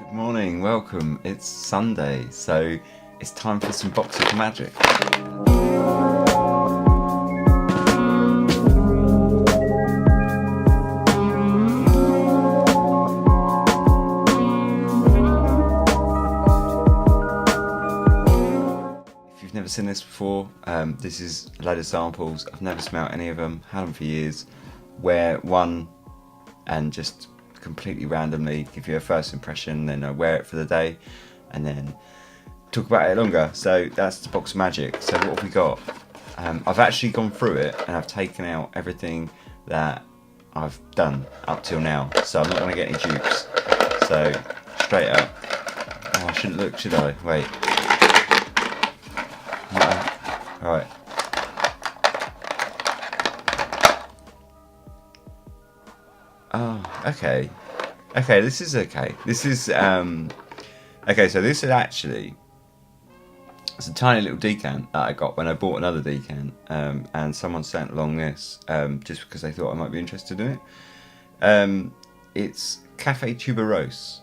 Good morning, welcome. It's Sunday, so it's time for some boxes of magic. If you've never seen this before, this is a load of samples. I've never smelt any of them, had them for years. Wear one and just completely randomly give you a first impression, then I wear it for the day and then talk about it longer. So that's the box of magic. So what have we got? I've actually gone through it and I've taken out everything that I've done up till now, so I'm not going to get any dupes. So straight up, oh, I shouldn't look, should I? Wait. Alright. Oh, okay. Okay, this is okay. This is, okay, so this is actually, it's a tiny little decant that I got when I bought another decant, and someone sent along this, just because they thought I might be interested in it. It's Cafe Tuberosa,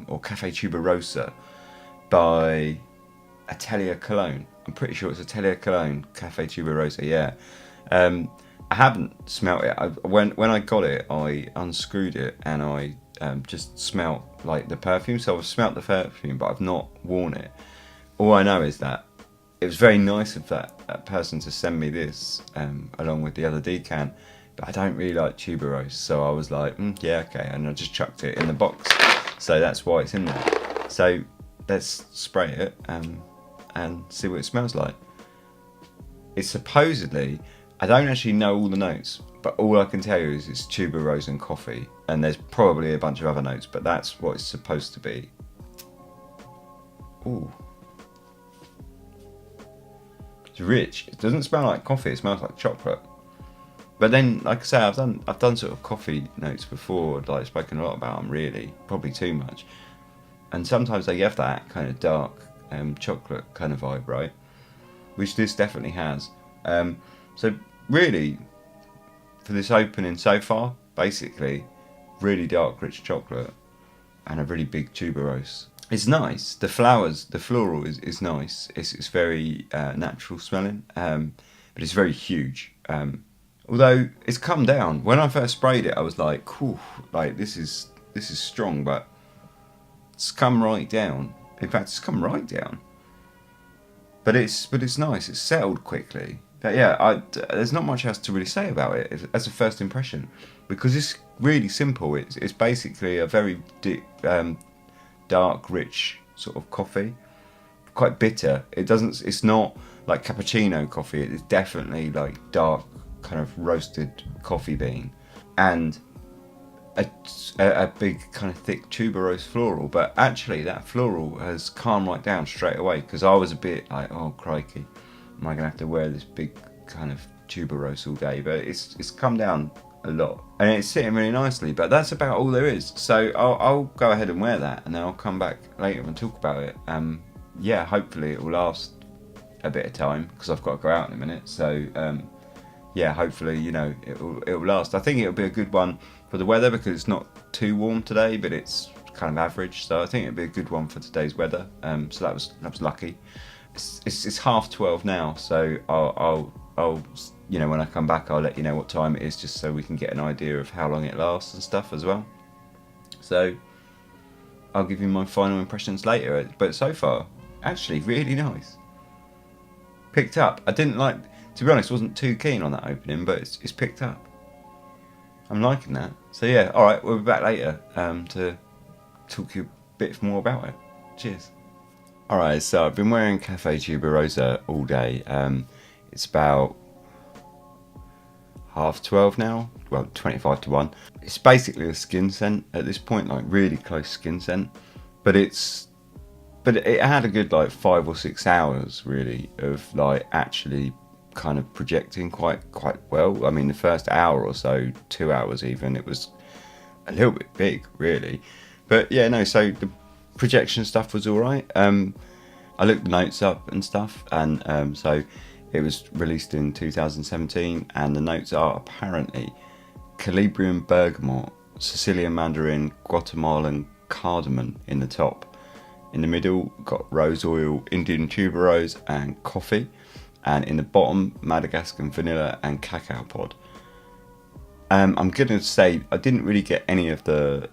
or Cafe Tuberosa, by Atelier Cologne. I'm pretty sure it's Atelier Cologne, Cafe Tuberosa, yeah. I haven't smelt it. When I got it, I unscrewed it and I just smelt like the perfume. So I've smelt the perfume, but I've not worn it. All I know is that it was very nice of that person to send me this along with the other decant. But I don't really like tuberose, so I was like, yeah, okay, and I just chucked it in the box. So that's why it's in there. So let's spray it and see what it smells like. It's supposedly, I don't actually know all the notes, but all I can tell you is it's tuberose and coffee, and there's probably a bunch of other notes, but that's what it's supposed to be. Ooh. It's rich. It doesn't smell like coffee, it smells like chocolate. But then, like I say, I've done sort of coffee notes before, like I've spoken a lot about them really, probably too much. And sometimes they have that kind of dark chocolate kind of vibe, right? Which this definitely has. So really, for this opening so far, basically, really dark, rich chocolate and a really big tuberose. It's nice. The flowers, the floral is nice. It's very natural smelling, but it's very huge. Although it's come down. When I first sprayed it, I was like, "Whew, like this is strong," but it's come right down. In fact, it's come right down. But it's nice. It's settled quickly. But yeah, there's not much else to really say about it as a first impression, because it's really simple. It's basically a very dark, rich sort of coffee, quite bitter. It's not like cappuccino coffee. It's definitely like dark, kind of roasted coffee bean, and a big kind of thick tuberose floral. But actually, that floral has calmed right down straight away, because I was a bit like, oh crikey, am I gonna have to wear this big kind of tuberose all day? But it's come down a lot and it's sitting really nicely. But that's about all there is. So I'll go ahead and wear that, and then I'll come back later and talk about it. Yeah, hopefully it will last a bit of time, because I've got to go out in a minute. So yeah, hopefully, you know, it will last. I think it'll be a good one for the weather, because it's not too warm today, but it's kind of average. So I think it'll be a good one for today's weather. So that was lucky. It's 12:30 now, so I'll you know, when I come back, I'll let you know what time it is, just so we can get an idea of how long it lasts and stuff as well. So I'll give you my final impressions later. But so far, actually really nice. Picked up. I didn't like, to be honest, wasn't too keen on that opening, but it's picked up. I'm liking that. So yeah, all right, we'll be back later to talk you a bit more about it. Cheers. All right, so I've been wearing Cafe Tuberosa all day. It's about 12:30 now. Well, 25 to 1. It's basically a skin scent at this point, like really close skin scent. But it had a good like 5 or 6 hours really of like actually kind of projecting quite well. I mean, the first hour or so, 2 hours even, it was a little bit big really. But yeah, no, so the projection stuff was alright. I looked the notes up and stuff, and so it was released in 2017, and the notes are apparently Calabrian bergamot, Sicilian mandarin, Guatemalan cardamom in the top. In the middle, got rose oil, Indian tuberose and coffee. And in the bottom, Madagascar vanilla and cacao pod. I'm going to say I didn't really get any of the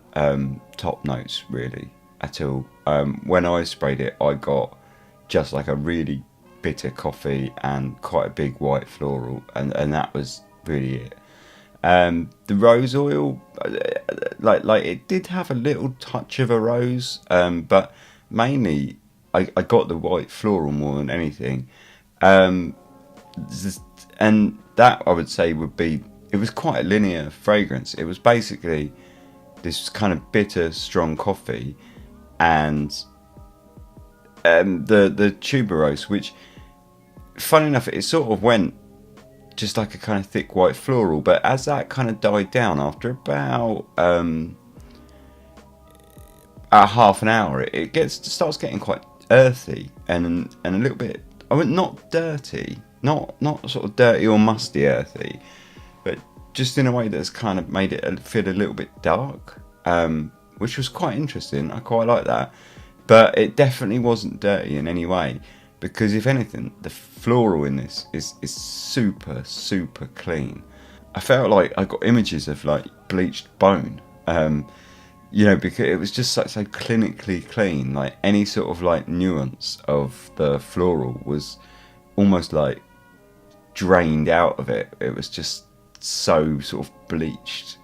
top notes really at all. When I sprayed it, I got just like a really bitter coffee and quite a big white floral, and that was really it. The rose oil, like it did have a little touch of a rose, but mainly I got the white floral more than anything. And that I would say would be, it was quite a linear fragrance. It was basically this kind of bitter, strong coffee, and the tuberose, which, funny enough, it sort of went just like a kind of thick white floral, but as that kind of died down after about half an hour, it starts getting quite earthy and a little bit, I mean, not dirty, not sort of dirty or musty earthy, but just in a way that's kind of made it feel a little bit dark, which was quite interesting. I quite like that, but it definitely wasn't dirty in any way, because if anything, the floral in this is super, super clean. I felt like I got images of like bleached bone, because it was just so clinically clean. Like any sort of like nuance of the floral was almost like drained out of it. It was just so sort of bleached.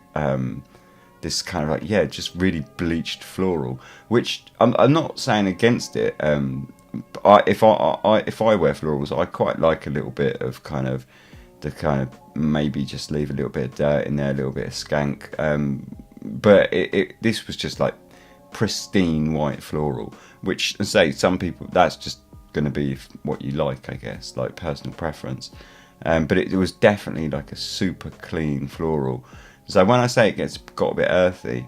This kind of like, just really bleached floral, which I'm not saying against it. If I wear florals, I quite like a little bit of kind of the kind of maybe just leave a little bit of dirt in there, a little bit of skank. But this was just like pristine white floral, which, I say, some people, that's just going to be what you like, I guess, like personal preference. But it was definitely like a super clean floral. So when I say it got a bit earthy,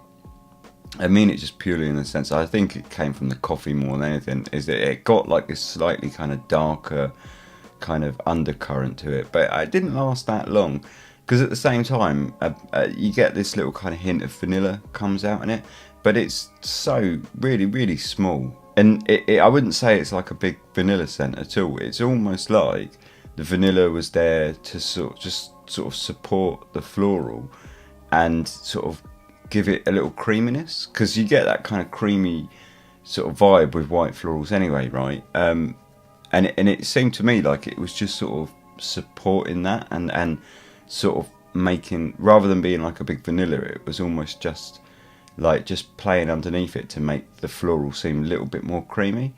I mean it just purely in the sense, I think it came from the coffee more than anything, is that it got like this slightly kind of darker kind of undercurrent to it, but it didn't last that long, because at the same time you get this little kind of hint of vanilla comes out in it, but it's so really, really small, and I wouldn't say it's like a big vanilla scent at all. It's almost like the vanilla was there to sort of support the floral and sort of give it a little creaminess, because you get that kind of creamy sort of vibe with white florals anyway, right? And it seemed to me like it was just sort of supporting that and sort of making, rather than being like a big vanilla, it was almost just playing underneath it to make the floral seem a little bit more creamy.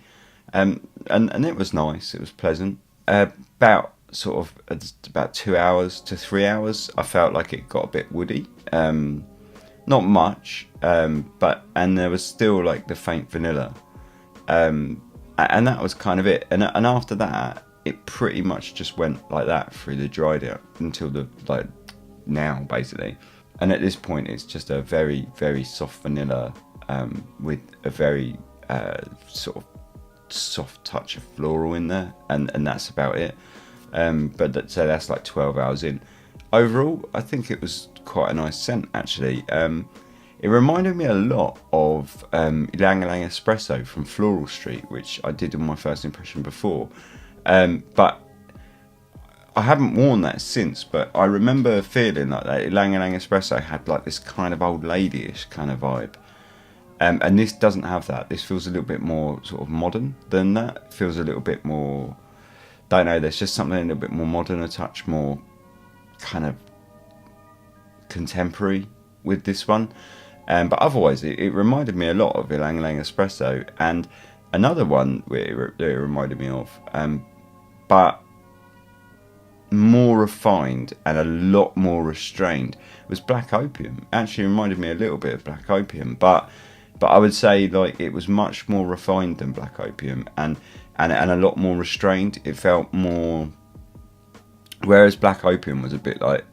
And it was nice, it was pleasant. About 2 hours to 3 hours, I felt like it got a bit woody. Not much, but there was still like the faint vanilla, and that was kind of it. And after that, it pretty much just went like that through the dry down until now basically. And at this point, it's just a very, very soft vanilla with a very sort of soft touch of floral in there, and that's about it. So that's like 12 hours in. Overall, I think it was quite a nice scent, actually. It reminded me a lot of Ylang Ylang Espresso from Floral Street, which I did on my first impression before. But I haven't worn that since, but I remember feeling like that Ylang Ylang Espresso had like this kind of old ladyish kind of vibe. And this doesn't have that. This feels a little bit more sort of modern than that. It feels a little bit more, don't know, there's just something a little bit more modern, a touch more kind of contemporary with this one. But otherwise, it reminded me a lot of Ylang Ylang Espresso, and another one that it reminded me of, but more refined and a lot more restrained, was Black Opium. Actually reminded me a little bit of Black Opium, but I would say like it was much more refined than Black Opium, and a lot more restrained. It felt more, whereas Black Opium was a bit like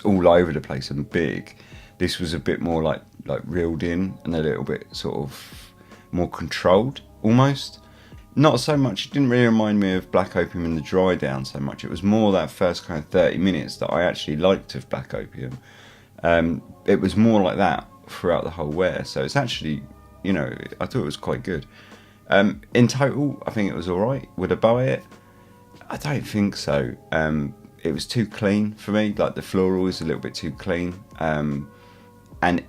all over the place and big, this was a bit more like reeled in and a little bit sort of more controlled almost. Not so much, it didn't really remind me of Black Opium in the dry down so much. It was more that first kind of 30 minutes that I actually liked of Black Opium. It was more like that, throughout the whole wear. So it's actually, you know, I thought it was quite good. In total, I think it was alright. Would I buy it? I don't think so. It was too clean for me. Like the floral is a little bit too clean. And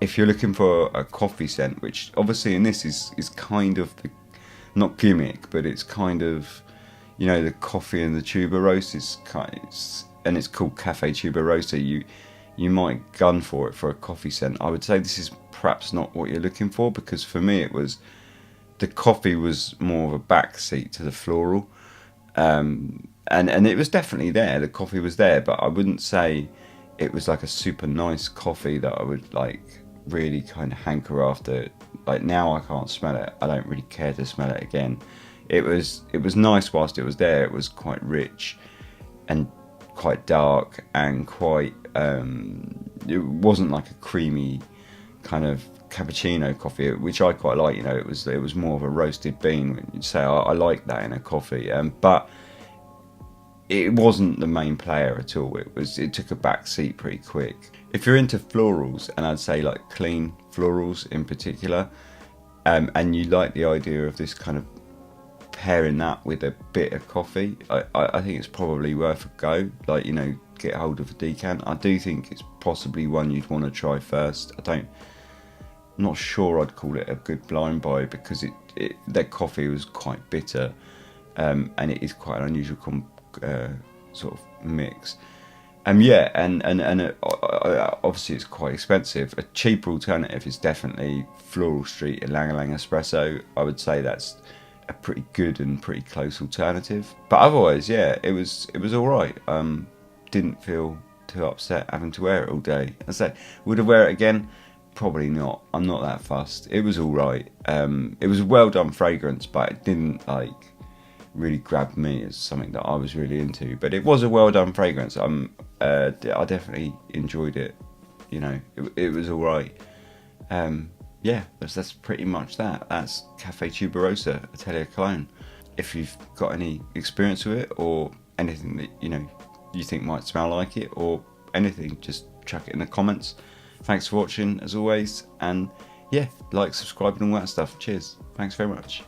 if you're looking for a coffee scent, which obviously in this is kind of the, not gimmick, but it's kind of, you know, the coffee and the tuberosa is kind of, and it's called Cafe Tuberosa. You might gun for it for a coffee scent. I would say this is perhaps not what you're looking for, because for me it was, the coffee was more of a backseat to the floral. And it was definitely there. The coffee was there, but I wouldn't say it was like a super nice coffee that I would like really kind of hanker after. Like now I can't smell it. I don't really care to smell it again. It was nice whilst it was there. It was quite rich and quite dark and quite. It wasn't like a creamy kind of cappuccino coffee, which I quite like. You know, it was more of a roasted bean. So I like that in a coffee. But it wasn't the main player at all. It took a back seat pretty quick. If you're into florals, and I'd say like clean florals in particular, and you like the idea of this kind of pairing that with a bit of coffee, I think it's probably worth a go. Like, you know, get hold of a decant. I do think it's possibly one you'd want to try first. I'm not sure I'd call it a good blind buy, because their coffee was quite bitter, and it is quite an unusual sort of mix. Yeah, and obviously it's quite expensive. A cheaper alternative is definitely Floral Street in Lang Lang Espresso. I would say that's a pretty good and pretty close alternative. But otherwise, yeah, it was all right. Didn't feel too upset having to wear it all day. I say, would I wear it again? Probably not. I'm not that fussed. It was all right. It was a well done fragrance, but it didn't like really grabbed me as something that I was really into. But it was a well done fragrance. I definitely enjoyed it. You know, it was all right. Yeah, that's pretty much that. That's Cafe Tuberosa, Atelier Cologne. If you've got any experience with it, or anything that you think might smell like it, or anything, just chuck it in the comments. Thanks for watching as always, and yeah, like, subscribe and all that stuff. Cheers. Thanks very much.